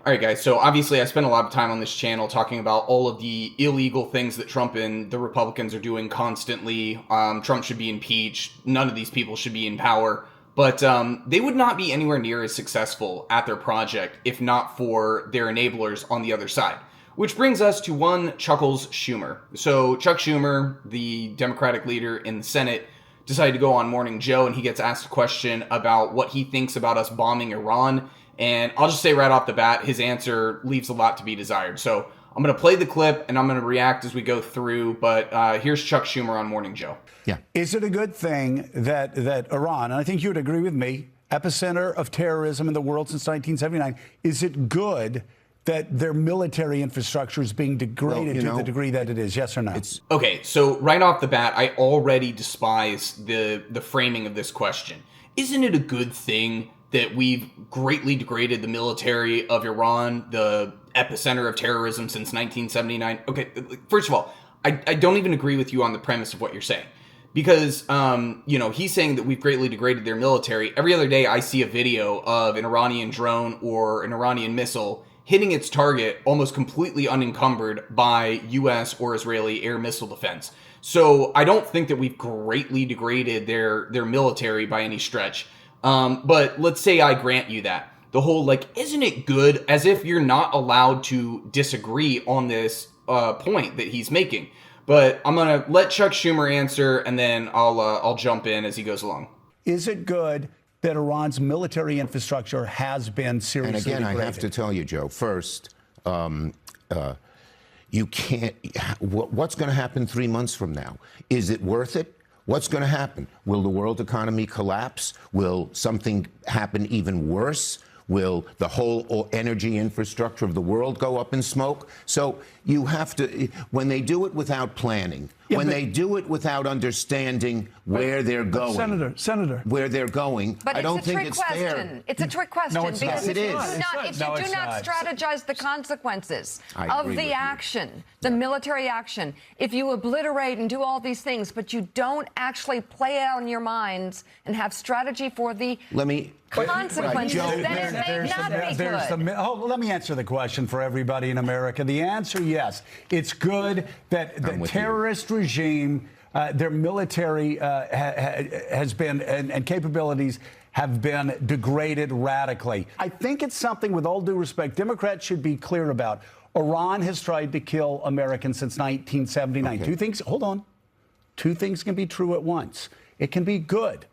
All right, guys. So obviously I spent a lot of time on this channel talking about all of the illegal things that Trump and the Republicans are doing constantly. Trump should be impeached. None of these people should be in power. But they would not be anywhere near as successful at their project if not for their enablers on the other side. Which brings us to one Chuckles Schumer. So Chuck Schumer, the Democratic leader in the Senate, decided to go on Morning Joe, and he gets asked a question about what he thinks about us bombing Iran. And I'll just say right off the bat, his answer leaves a lot to be desired. So I'm going to play the clip, and I'm going to react as we go through. But here's Chuck Schumer on Morning Joe. Yeah. Is it a good thing that Iran, and I think you would agree with me, epicenter of terrorism in the world since 1979, is it good that their military infrastructure is being degraded to the degree that it is? Yes or no? Okay, so right off the bat, I already despise the framing of this question. Isn't it a good thing that we've greatly degraded the military of Iran, the epicenter of terrorism since 1979? Okay, first of all, I don't even agree with you on the premise of what you're saying. Because, he's saying that we've greatly degraded their military. Every other day I see a video of an Iranian drone or an Iranian missile hitting its target almost completely unencumbered by U.S. or Israeli air missile defense. So I don't think that we've greatly degraded their military by any stretch. But let's say I grant you that. The whole, isn't it good, as if you're not allowed to disagree on this point that he's making. But I'm going to let Chuck Schumer answer, and then I'll jump in as he goes along. Is it good that Iran's military infrastructure has been seriously degraded? And again, I have to tell you, Joe, first, you can't, what's going to happen 3 months from now? Is it worth it? What's going to happen? Will the world economy collapse? Will something happen even worse? Will the whole energy infrastructure of the world go up in smoke? So you have to, when they do it without planning, they do it without understanding where they're going. Senator. Where they're going, but I don't think it's fair. It's a trick question. No, it's not. Because It is. if you do not strategize the consequences of the action, the military action, if you obliterate and do all these things, but you don't actually play out in your minds and have strategy for the consequences, then it may not be good. Let me answer the question for everybody in America. The answer, yes. It's good that the terrorist regime, their military has been, and capabilities have been degraded radically. I think it's something, with all due respect, Democrats should be clear about. Iran has tried to kill Americans since 1979. Two things, hold on. Two things can be true at once. It can be good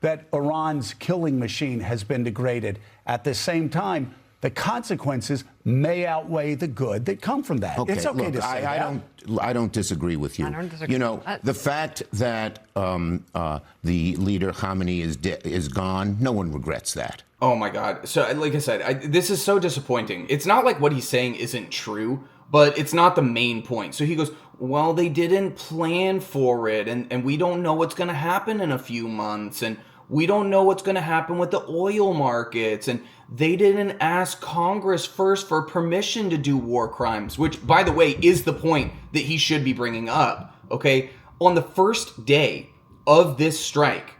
that Iran's killing machine has been degraded. At the same time, the consequences may outweigh the good that come from that. It's okay to say that. I don't disagree with you. I don't disagree. You know, the fact that the leader Khamenei is gone, no one regrets that. Oh my God. So like I said, this is so disappointing. It's not like what he's saying isn't true, but it's not the main point. So he goes, well, they didn't plan for it, and we don't know what's going to happen in a few months, and we don't know what's going to happen with the oil markets, and they didn't ask Congress first for permission to do war crimes, which, by the way, is the point that he should be bringing up, okay? On the first day of this strike,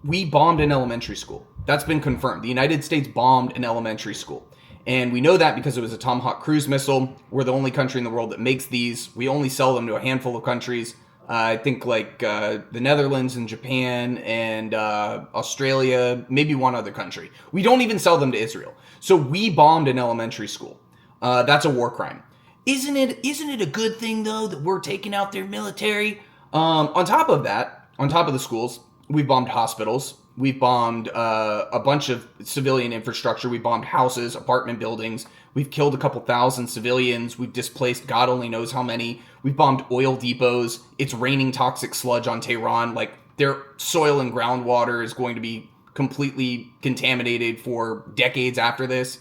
we bombed an elementary school. That's been confirmed. The United States bombed an elementary school. And we know that because it was a Tomahawk cruise missile. We're the only country in the world that makes these. We only sell them to a handful of countries. I think the Netherlands and Japan and Australia, maybe one other country. We don't even sell them to Israel. So we bombed an elementary school. That's a war crime. Isn't it a good thing, though, that we're taking out their military? On top of that, on top of the schools, we've bombed hospitals. We've bombed a bunch of civilian infrastructure. We bombed houses, apartment buildings. We've killed a couple thousand civilians. We've displaced God only knows how many. We've bombed oil depots. It's raining toxic sludge on Tehran. Their soil and groundwater is going to be completely contaminated for decades after this.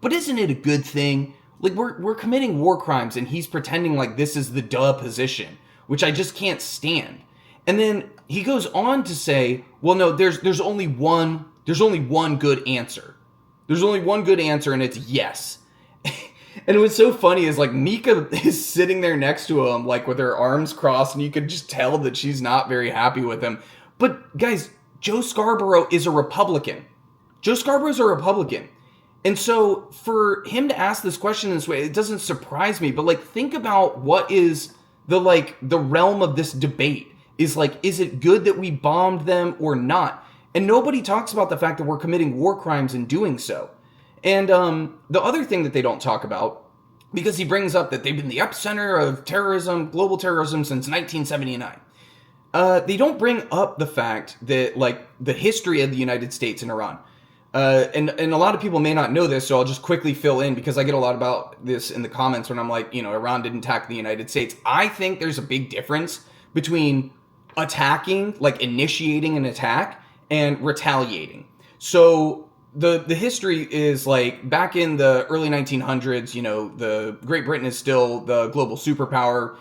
But isn't it a good thing? We're committing war crimes, and he's pretending like this is the duh position, which I just can't stand. And then he goes on to say, well, no, there's only one good answer. There's only one good answer, and it's yes. And what's so funny is Nika is sitting there next to him, with her arms crossed, and you could just tell that she's not very happy with him. But guys, Joe Scarborough is a Republican. Joe Scarborough's a Republican. And so for him to ask this question in this way, it doesn't surprise me. But like, think about what is the realm of this debate is like, is it good that we bombed them or not? And nobody talks about the fact that we're committing war crimes in doing so. And the other thing that they don't talk about, because he brings up that they've been the epicenter of terrorism, global terrorism, since 1979. They don't bring up the fact that, like, the history of the United States and Iran. And a lot of people may not know this, so I'll just quickly fill in, because I get a lot about this in the comments when I'm like, you know, Iran didn't attack the United States. I think there's a big difference between attacking, like initiating an attack, and retaliating. So the history is like back in the early 1900s, you know, the Great Britain is still the global superpower.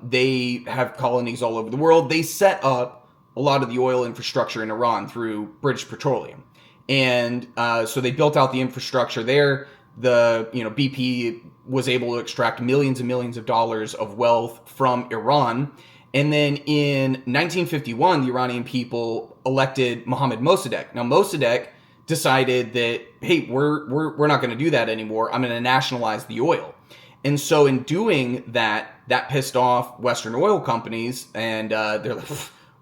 They have colonies all over the world. They set up a lot of the oil infrastructure in Iran through British Petroleum. And so they built out the infrastructure there. The, you know, BP was able to extract millions and millions of dollars of wealth from Iran. And then in 1951, the Iranian people elected Mohammad Mossadegh. Now, Mossadegh decided that, hey, we're not going to do that anymore. I'm going to nationalize the oil. And so in doing that, that pissed off Western oil companies, and they're like,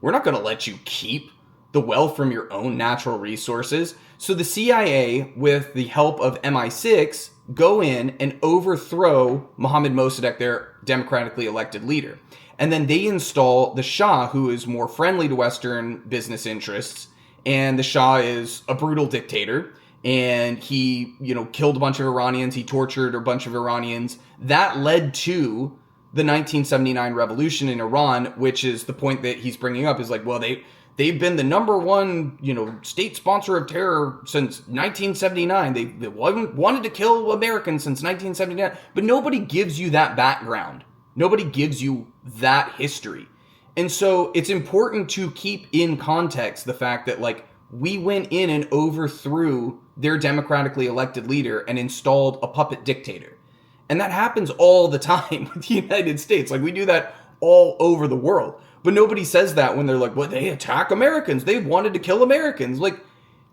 we're not going to let you keep the wealth from your own natural resources. So the CIA, with the help of MI6, go in and overthrow Mohammad Mossadegh, their democratically elected leader. And then they install the Shah, who is more friendly to Western business interests. And the Shah is a brutal dictator. And he, you know, killed a bunch of Iranians. He tortured a bunch of Iranians. That led to the 1979 revolution in Iran, which is the point that he's bringing up, is like, well, they've been the number one, you know, state sponsor of terror since 1979. They wanted to kill Americans since 1979. But nobody gives you that background. Nobody gives you that history. And so it's important to keep in context the fact that, like, we went in and overthrew their democratically elected leader and installed a puppet dictator. And that happens all the time with the United States. Like, we do that all over the world. But nobody says that when they're like, well, they attack Americans. They wanted to kill Americans. Like,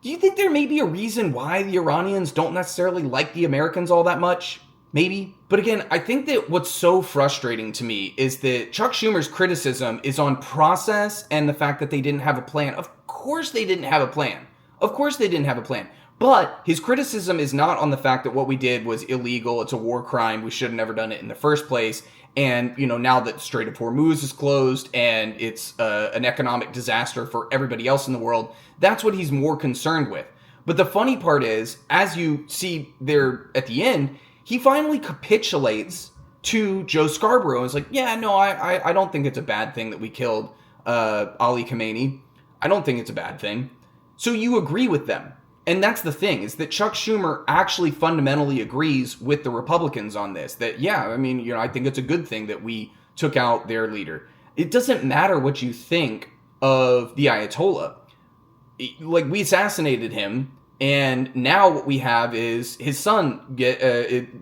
do you think there may be a reason why the Iranians don't necessarily like the Americans all that much? Maybe. But again, I think that what's so frustrating to me is that Chuck Schumer's criticism is on process and the fact that they didn't have a plan. Of course they didn't have a plan. Of course they didn't have a plan. But his criticism is not on the fact that what we did was illegal. It's a war crime. We should have never done it in the first place. And, you know, now that Strait of Hormuz is closed and it's an economic disaster for everybody else in the world, that's what he's more concerned with. But the funny part is, as you see there at the end, he finally capitulates to Joe Scarborough and is like, yeah, no, I don't think it's a bad thing that we killed Ali Khamenei. I don't think it's a bad thing. So you agree with them. And that's the thing, is that Chuck Schumer actually fundamentally agrees with the Republicans on this. That, yeah, I mean, you know, I think it's a good thing that we took out their leader. It doesn't matter what you think of the Ayatollah. Like, we assassinated him, and now what we have is his son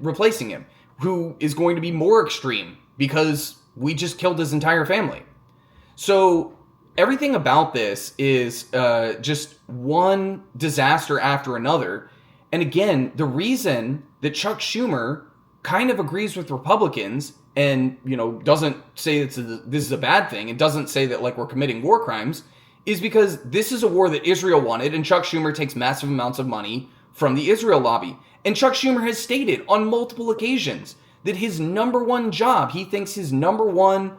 replacing him, who is going to be more extreme because we just killed his entire family. So everything about this is just one disaster after another. And again, the reason that Chuck Schumer kind of agrees with Republicans and, you know, doesn't say this is a bad thing, and doesn't say that, like, we're committing war crimes, is because this is a war that Israel wanted, and Chuck Schumer takes massive amounts of money from the Israel lobby. And Chuck Schumer has stated on multiple occasions that his number one job, he thinks his number one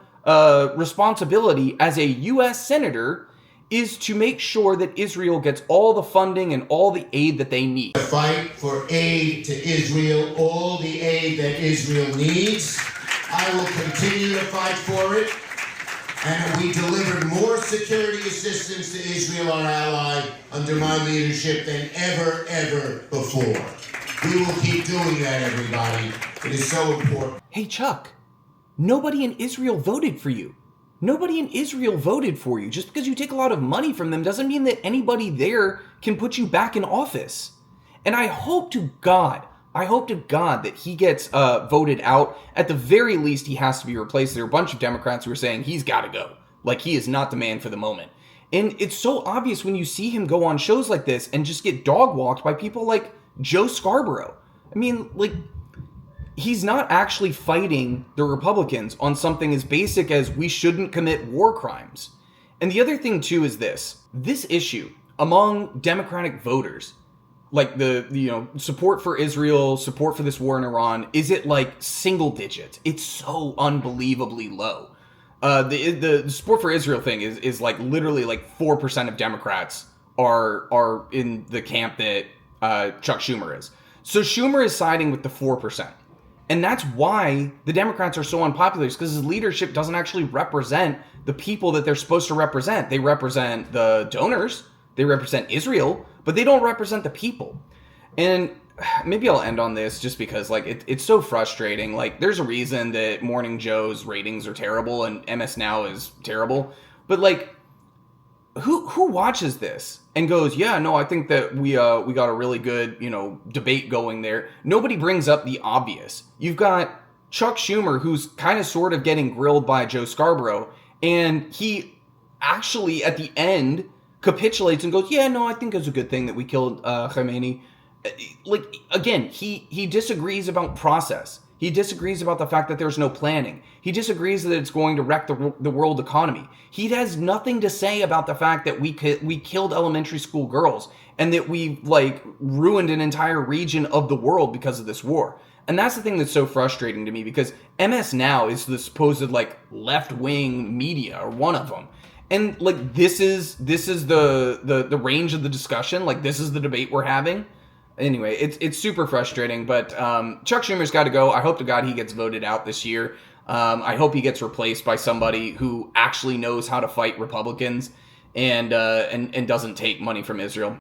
responsibility as a U.S. senator is to make sure that Israel gets all the funding and all the aid that they need. The fight for aid to Israel, all the aid that Israel needs. I will continue to fight for it. And we delivered more security assistance to Israel, our ally, under my leadership than ever before. We will keep doing that, everybody. It is so important. Hey, Chuck, nobody in Israel voted for you. Nobody in Israel voted for you. Just because you take a lot of money from them doesn't mean that anybody there can put you back in office. And I hope to God that he gets voted out. At the very least, he has to be replaced. There are a bunch of Democrats who are saying he's got to go. Like, he is not the man for the moment. And it's so obvious when you see him go on shows like this and just get dog walked by people like Joe Scarborough. I mean, like, he's not actually fighting the Republicans on something as basic as we shouldn't commit war crimes. And the other thing, too, is this issue among Democratic voters, like the support for Israel, support for this war in Iran, is it like single digits? It's so unbelievably low. The support for Israel thing is like literally like 4% of Democrats are in the camp that Chuck Schumer is. So Schumer is siding with the 4%. And that's why the Democrats are so unpopular, because his leadership doesn't actually represent the people that they're supposed to represent. They represent the donors, they represent Israel, but they don't represent the people. And maybe I'll end on this just because, like, it's so frustrating. Like, there's a reason that Morning Joe's ratings are terrible and MS Now is terrible. But, like, who watches this and goes, yeah, no, I think that we got a really good, debate going there. Nobody brings up the obvious. You've got Chuck Schumer, who's kind of sort of getting grilled by Joe Scarborough, and he actually at the end capitulates and goes, yeah, no, I think it's a good thing that we killed Khamenei. Like, again, he disagrees about process. He disagrees about the fact that there's no planning. He disagrees that it's going to wreck the world economy. He has nothing to say about the fact that we killed elementary school girls and that we ruined an entire region of the world because of this war. And that's the thing that's so frustrating to me, because MS Now is the supposed left-wing media, or one of them. And this is the range of the discussion. Like, this is the debate we're having. Anyway, it's super frustrating, but Chuck Schumer's got to go. I hope to God he gets voted out this year. I hope he gets replaced by somebody who actually knows how to fight Republicans and doesn't take money from Israel.